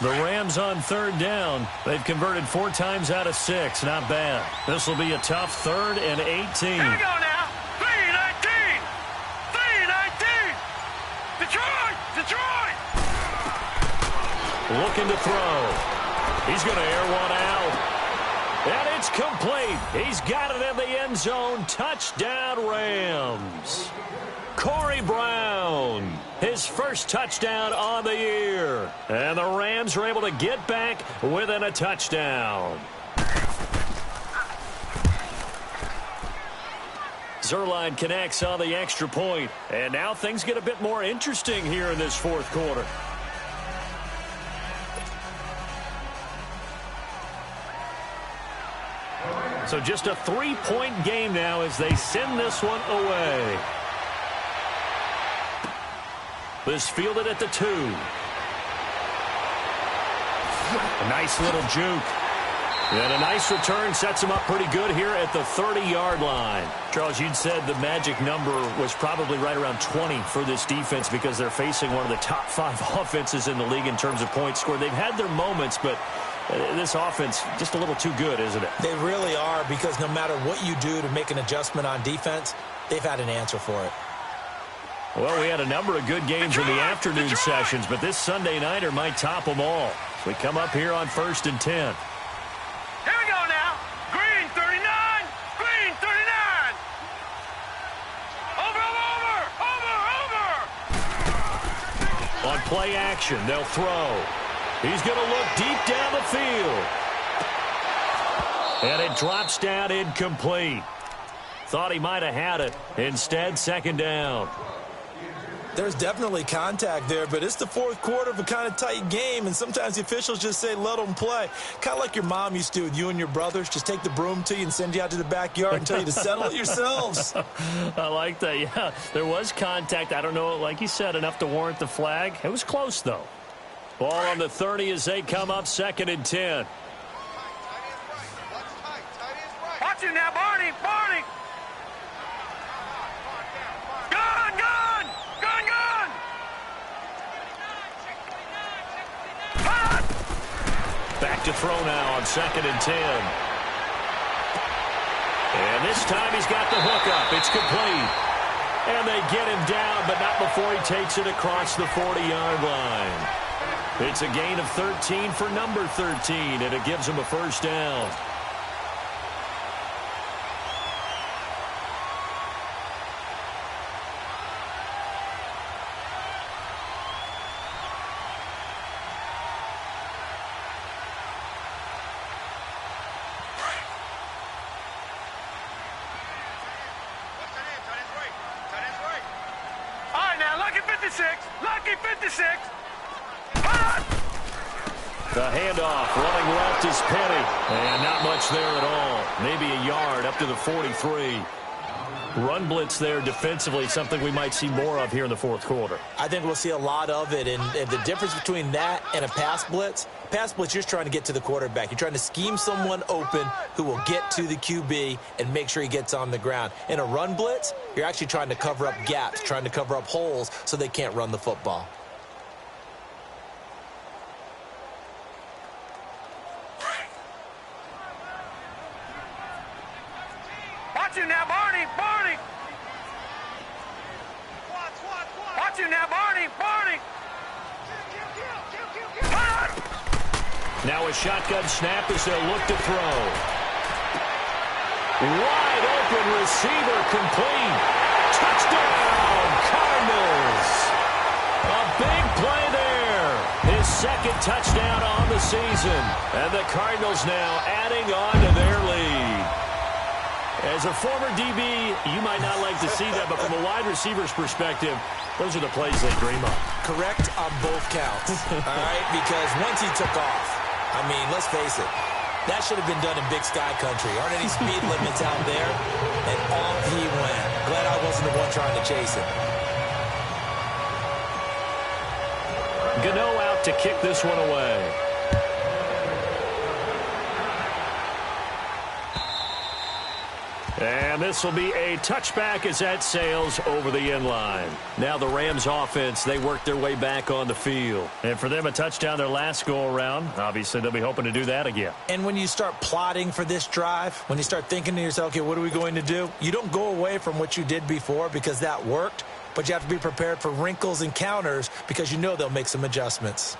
The Rams on third down. They've converted 4 times out of 6. Not bad. This will be a tough 3rd and 18. Here we go now. 3-19. 3-19. Detroit. Detroit. Looking to throw. He's going to air one out. And it's complete. He's got it in the end zone. Touchdown, Rams. Corey Brown, his first touchdown on the year. And the Rams are able to get back within a touchdown. Zerline connects on the extra point. And now things get a bit more interesting here in this 4th quarter. So just a 3-point game now as they send this one away. This fielded at the 2. A nice little juke. And a nice return sets him up pretty good here at the 30-yard line. Charles, you'd said the magic number was probably right around 20 for this defense because they're facing one of the top 5 offenses in the league in terms of points scored. They've had their moments, but this offense just a little too good, isn't it? They really are, because no matter what you do to make an adjustment on defense, they've had an answer for it. Well, we had a number of good games in the afternoon sessions, but this Sunday nighter might top them all. So we come up here on 1st and 10. Here we go now. Green 39. Green 39. Over. On play action, they'll throw. He's going to look deep down the field. And it drops down incomplete. Thought he might have had it. Instead, 2nd down. There's definitely contact there, but it's the 4th quarter of a kind of tight game, and sometimes the officials just say, let them play. Kind of like your mom used to with you and your brothers. Just take the broom to you and send you out to the backyard and tell you to settle it yourselves. I like that, yeah. There was contact. I don't know, like you said, enough to warrant the flag. It was close, though. Ball on the 30 as they come up 2nd and 10. Watch it now, Barney. Barney. Gun. Back to throw now on 2nd and 10. And this time he's got the hook up. It's complete. And they get him down, but not before he takes it across the 40-yard line. It's a gain of 13 for number 13, and it gives him a 1st down. Lucky 56. The handoff running left is Penny. And not much there at all. Maybe a yard up to the 43. Run blitz there defensively, something we might see more of here in the 4th quarter. I think we'll see a lot of it, and the difference between that and a pass blitz, you're just trying to get to the quarterback. You're trying to scheme someone open who will get to the QB and make sure he gets on the ground. In a run blitz, you're actually trying to cover up gaps, trying to cover up holes so they can't run the football. Watch him now, Barney. Barney. Watch him now, Barney. Barney. Now a shotgun snap as they'll look to throw. Wide open receiver complete. Touchdown, Cardinals. A big play there. His 2nd touchdown on the season. And the Cardinals now adding on to their lead. As a former DB, you might not like to see that, but from a wide receiver's perspective, those are the plays they dream of. Correct on both counts, all right? Because once he took off, I mean, let's face it, that should have been done in Big Sky Country. Aren't any speed limits out there? And off he went. Glad I wasn't the one trying to chase him. Gano out to kick this one away. And this will be a touchback as that sails over the end line. Now the Rams offense, they work their way back on the field. And for them, a touchdown their last go-around. Obviously, they'll be hoping to do that again. And when you start plotting for this drive, when you start thinking to yourself, okay, what are we going to do? You don't go away from what you did before because that worked, but you have to be prepared for wrinkles and counters because you know they'll make some adjustments.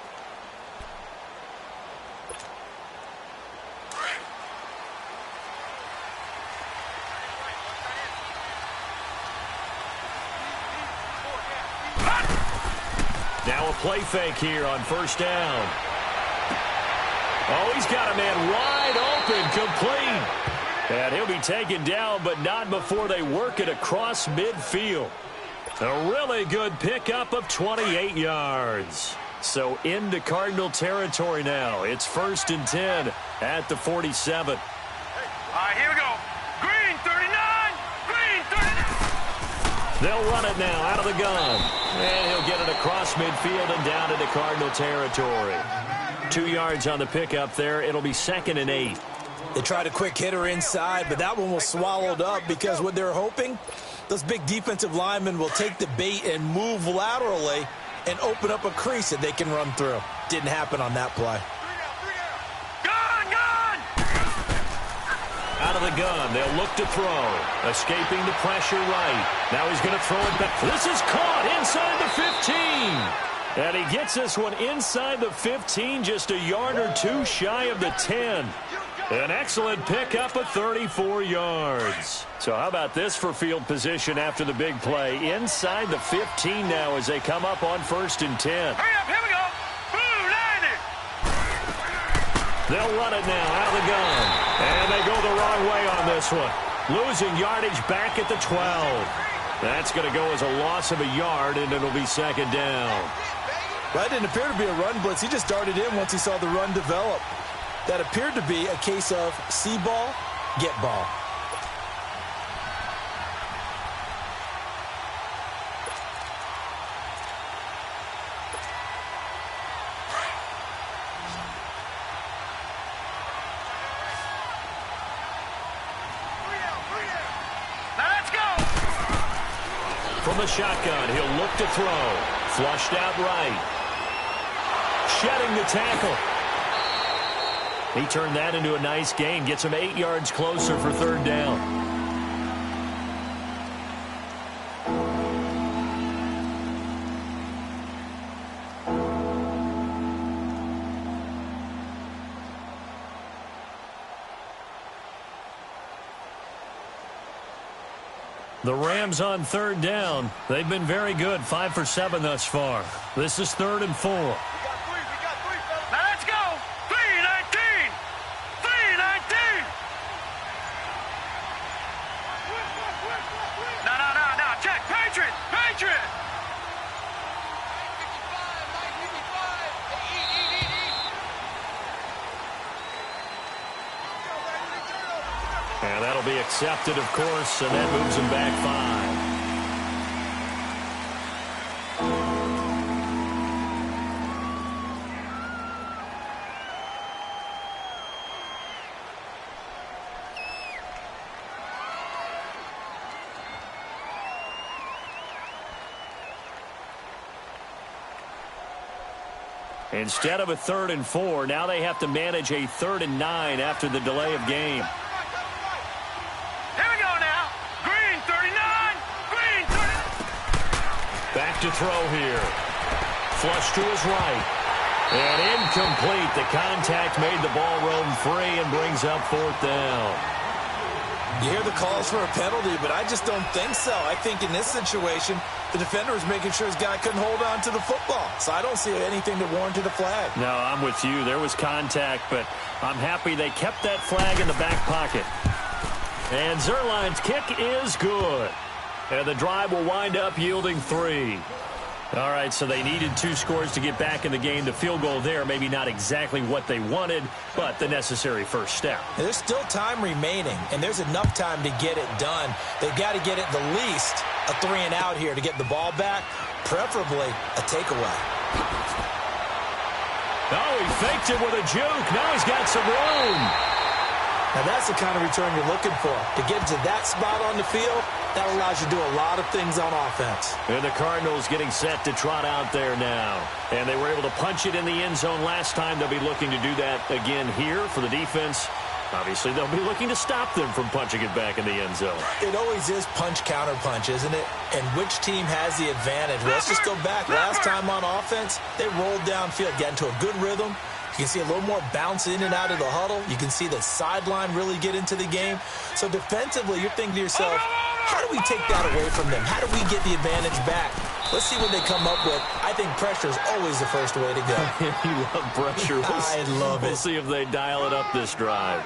Now a play fake here on first down. Oh, he's got a man wide open, complete. And he'll be taken down, but not before they work it across midfield. A really good pickup of 28 yards. So into Cardinal territory now. It's 1st and 10 at the 47. All right, here we go. Green 39. Green 39. They'll run it now out of the gun. And he'll get it across midfield and down into Cardinal territory. 2 yards on the pickup there. It'll be 2nd and 8. They tried a quick hitter inside, but that one was swallowed up because what they're hoping, those big defensive linemen will take the bait and move laterally and open up a crease that they can run through. Didn't happen on that play. Out of the gun, they'll look to throw. Escaping the pressure right. Now he's going to throw it back. This is caught inside the 15. And he gets this one inside the 15, just a yard or two shy of the 10. An excellent pickup of 34 yards. So how about this for field position after the big play? Inside the 15 now as they come up on 1st and 10. Hurry up, here we go. Boom, 90. They'll run it now out of the gun. And they go the wrong way on this one. Losing yardage back at the 12. That's going to go as a loss of a yard, and it'll be 2nd down. That didn't appear to be a run blitz. He just darted in once he saw the run develop. That appeared to be a case of see ball, get ball. From the shotgun, he'll look to throw. Flushed out right. Shedding the tackle. He turned that into a nice gain. Gets him 8 yards closer for 3rd down. The Rams on 3rd down. They've been very good, 5 for 7 thus far. This is 3rd and 4. We got three, fellas. Now let's go. 3-19. 3-19. No. Check. Patriot. Patriot. And that'll be accepted, of course, and that moves him back 5. Instead of a 3rd and 4, now they have to manage a 3rd and 9 after the delay of game. Back to throw here. Flush to his right. And incomplete. The contact made the ball roam free and brings up 4th down. You hear the calls for a penalty, but I just don't think so. I think in this situation, the defender was making sure his guy couldn't hold on to the football. So I don't see anything that warranted a flag. No, I'm with you. There was contact, but I'm happy they kept that flag in the back pocket. And Zuerlein's kick is good. And the drive will wind up yielding 3. All right, so they needed 2 scores to get back in the game. The field goal there, maybe not exactly what they wanted, but the necessary first step. There's still time remaining, and there's enough time to get it done. They've got to get it the least a 3 and out here to get the ball back, preferably a takeaway. Oh, he faked it with a juke. Now he's got some room. Now, that's the kind of return you're looking for. To get to that spot on the field, that allows you to do a lot of things on offense. And the Cardinals getting set to trot out there now. And they were able to punch it in the end zone last time. They'll be looking to do that again here for the defense. Obviously, they'll be looking to stop them from punching it back in the end zone. It always is punch-counter-punch, isn't it? And which team has the advantage? Well, let's just go back. Last time on offense, they rolled downfield, got into a good rhythm. You can see a little more bounce in and out of the huddle. You can see the sideline really get into the game. So defensively, you're thinking to yourself, how do we take that away from them? How do we get the advantage back? Let's see what they come up with. I think pressure is always the first way to go. You love pressure. I love it. We'll see if they dial it up this drive.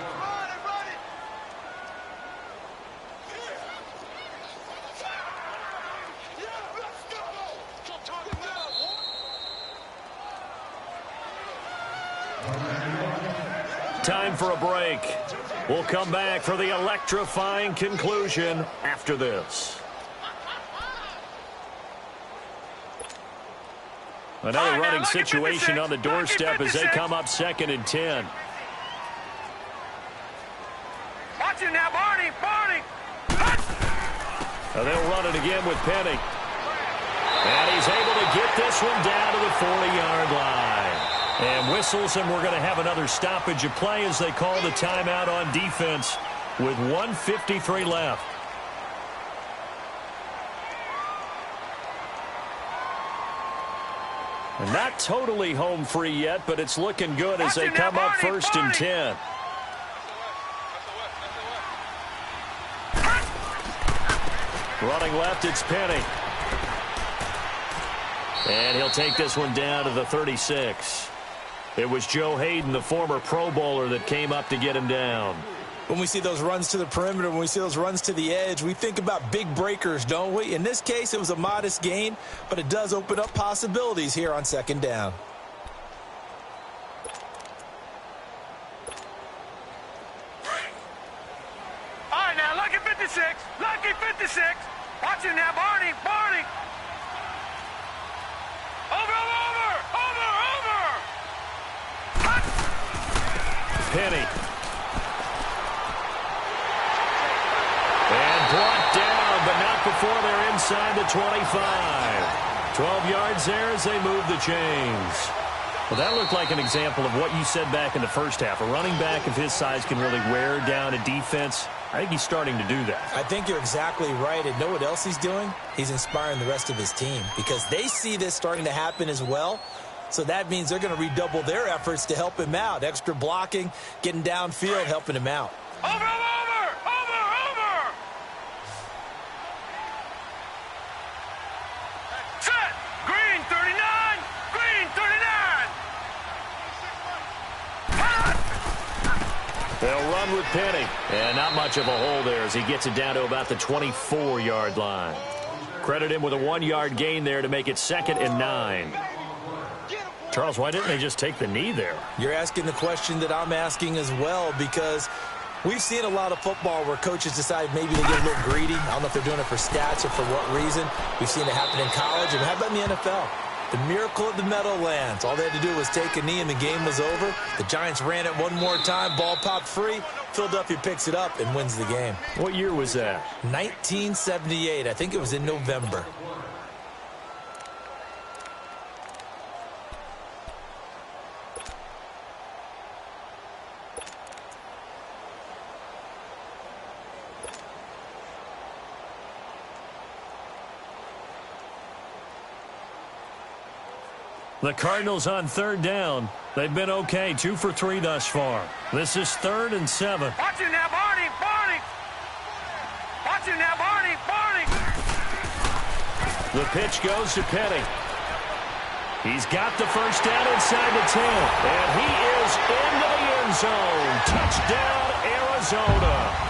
Time for a break. We'll come back for the electrifying conclusion after this. Another running situation on the doorstep as they come up 2nd and 10. Watch it now, Barney. Now they'll run it again with Penny. And he's able to get this one down to the 40-yard line. And whistles, and we're going to have another stoppage of play as they call the timeout on defense with 1:53 left. And not totally home free yet, but it's looking good as they come up 1st and 10. Running left, it's Penny. And he'll take this one down to the 36. It was Joe Hayden, the former Pro Bowler, that came up to get him down. When we see those runs to the perimeter, when we see those runs to the edge, we think about big breakers, don't we? In this case, it was a modest gain, but it does open up possibilities here on 2nd down. All right, now, lucky 56. Lucky 56. Watch it now, Barney. Penny. And brought down, but not before they're inside the 25. 12 yards there as they move the chains. Well, that looked like an example of what you said back in the first half. A running back of his size can really wear down a defense. I think he's starting to do that. I think you're exactly right. And know what else he's doing? He's inspiring the rest of his team because they see this starting to happen as well. So that means they're going to redouble their efforts to help him out. Extra blocking, getting downfield, helping him out. Over. Set. Green 39. They'll run with Penny. And not much of a hole there as he gets it down to about the 24-yard line. Credit him with a 1-yard gain there to make it 2nd and 9. Charles, why didn't they just take the knee there? You're asking the question that I'm asking as well because we've seen a lot of football where coaches decide maybe to get a little greedy. I don't know if they're doing it for stats or for what reason. We've seen it happen in college. And how about in the NFL? The miracle of the Meadowlands. All they had to do was take a knee and the game was over. The Giants ran it one more time. Ball popped free. Philadelphia picks it up and wins the game. What year was that? 1978. I think it was in November. The Cardinals on 3rd down. They've been okay, 2 for 3 thus far. This is 3rd and 7. Watch it now, Barney. Watch it now, Barney. The pitch goes to Penny. He's got the first down inside the 10. And he is into the end zone. Touchdown, Arizona.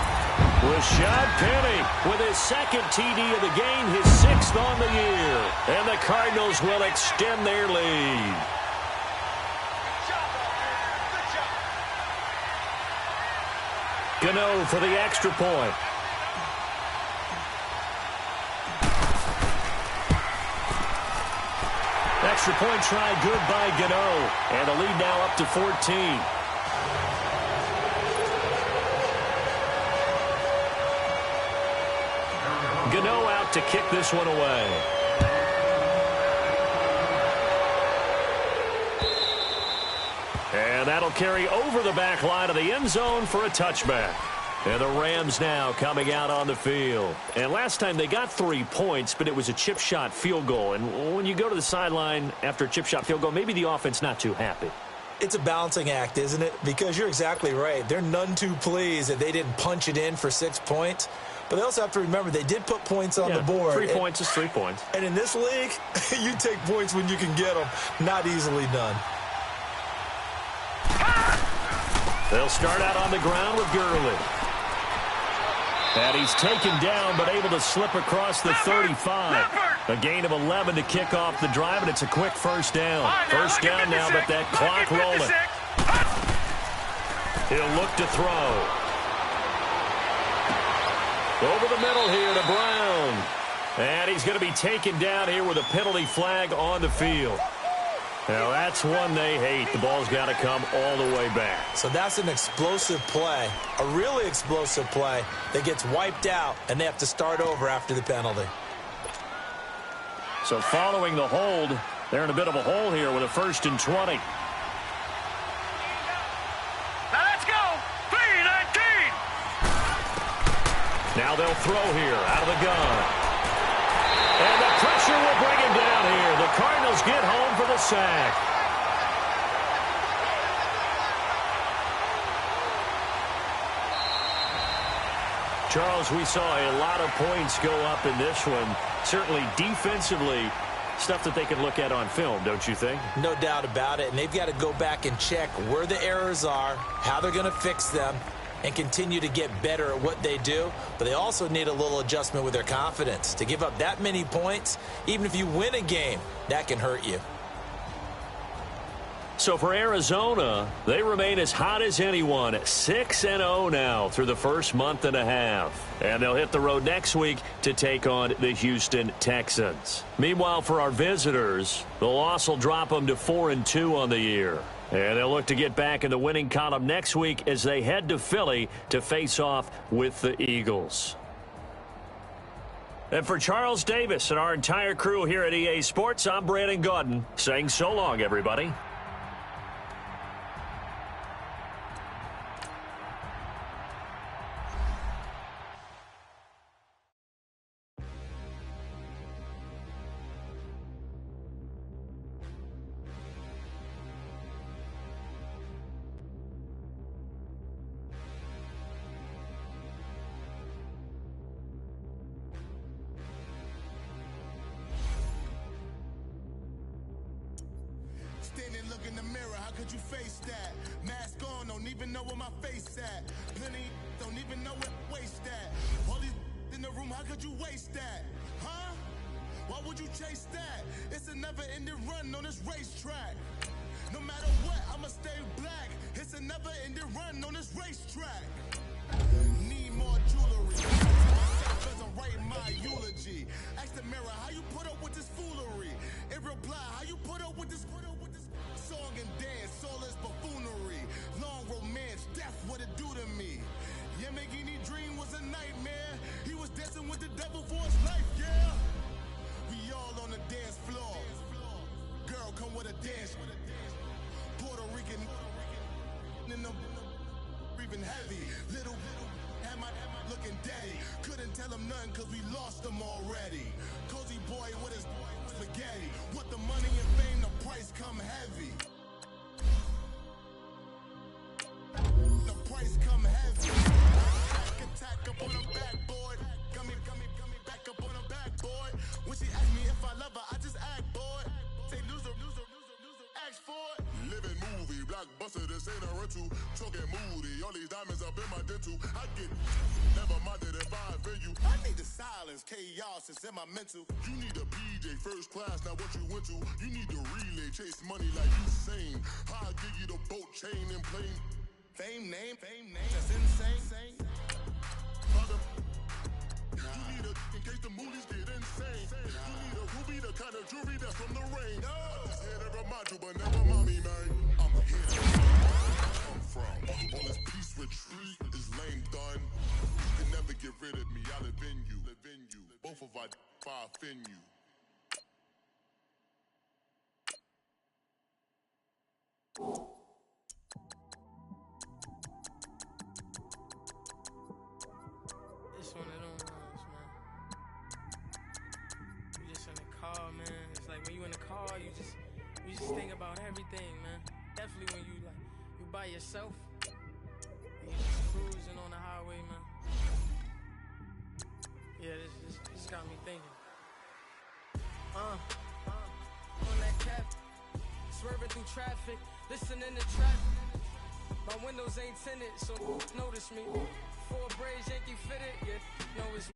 Rashad Penny with his 2nd TD of the game, his 6th on the year. And the Cardinals will extend their lead. Gano for the extra point. Extra point try good by Gano. And the lead now up to 14. Gano out to kick this one away. And that'll carry over the back line of the end zone for a touchback. And the Rams now coming out on the field. And last time they got 3 points, but it was a chip shot field goal. And when you go to the sideline after a chip shot field goal, maybe the offense not too happy. It's a balancing act, isn't it? Because you're exactly right. They're none too pleased that they didn't punch it in for 6 points. But they also have to remember they did put points on the board. 3 points is 3 points. And in this league, you take points when you can get them. Not easily done. They'll start out on the ground with Gurley. And he's taken down but able to slip across the 35. A gain of 11 to kick off the drive, and it's a quick first down. First down now, but that clock rolling. He'll look to throw. Over the middle here to Brown. And he's going to be taken down here with a penalty flag on the field. Now, that's one they hate. The ball's got to come all the way back. So that's an explosive play, a really explosive play that gets wiped out, and they have to start over after the penalty. So following the hold, they're in a bit of a hole here with a 1st and 20. Now let's go. 3-19. Now they'll throw here out of the gun. And the pressure will bring him down here. The Cardinals get home for the sack. Charles, we saw a lot of points go up in this one. Certainly defensively, stuff that they can look at on film, don't you think? No doubt about it. And they've got to go back and check where the errors are, how they're going to fix them, and continue to get better at what they do. But they also need a little adjustment with their confidence. To give up that many points, even if you win a game, that can hurt you. So for Arizona, they remain as hot as anyone, 6-0 now through the first month and a half. And they'll hit the road next week to take on the Houston Texans. Meanwhile, for our visitors, the loss will drop them to 4-2 on the year. And they'll look to get back in the winning column next week as they head to Philly to face off with the Eagles. And for Charles Davis and our entire crew here at EA Sports, I'm Brandon Gaudin saying so long, everybody. Stand and look in the mirror, how could you face that? Mask on, don't even know where my face at. Plenty don't even know what waste that. All these in the room, how could you waste that? Huh? Why would you chase that? It's a never-ending run on this racetrack. No matter what, I'ma stay black. It's a never-ending run on this racetrack. Need more jewelry. As I'm writing my eulogy. Ask the mirror, how you put up with this foolery? It reply, how you put up with this song and dance, all this buffoonery. Long romance, death, what it do to me? Yamagini dream was a nightmare. He was dancing with the devil for his life, yeah. We all on the dance floor. Girl, come with a dance. Puerto Rican in the breathing heavy. Little had my looking daddy. Couldn't tell him nothing cause we lost him already. Cozy boy with his spaghetti. With the money and fame, the price come heavy. The price come heavy. Attack up on the backboard. Come back up on the backboard. When she asked me if I love her, I just act bored. Say loser, ask for it. Living movie, blockbuster, this ain't a rental. Talking moody, all these diamonds up in my dental. I get never minded if I offend you. I need the silence, chaos, it's in my mental. You need a BJ first class, not what you went to. You need to relay, chase money like you sane. I'll give you the boat chain and plane. Fame name, that's insane. Father, you need a, in case the movies get insane. You need a ruby, the kind of jewelry that's from the rain. I'm just here to remind you, but never mommy, man. I'm here to come from. All this peace retreat is lame done. You can never get rid of me, I'll live in you. I offend you. It's one of them ones, man. You just in the car, man. It's like when you in the car, you just think about everything, man. Definitely when you by yourself, and you just cruising on the highway, man. Yeah, this got me thinking. On that cap, swerving through traffic, listening to traffic. My windows ain't tinted, so notice me. 4 braids, Yankee fitted, yeah, know it's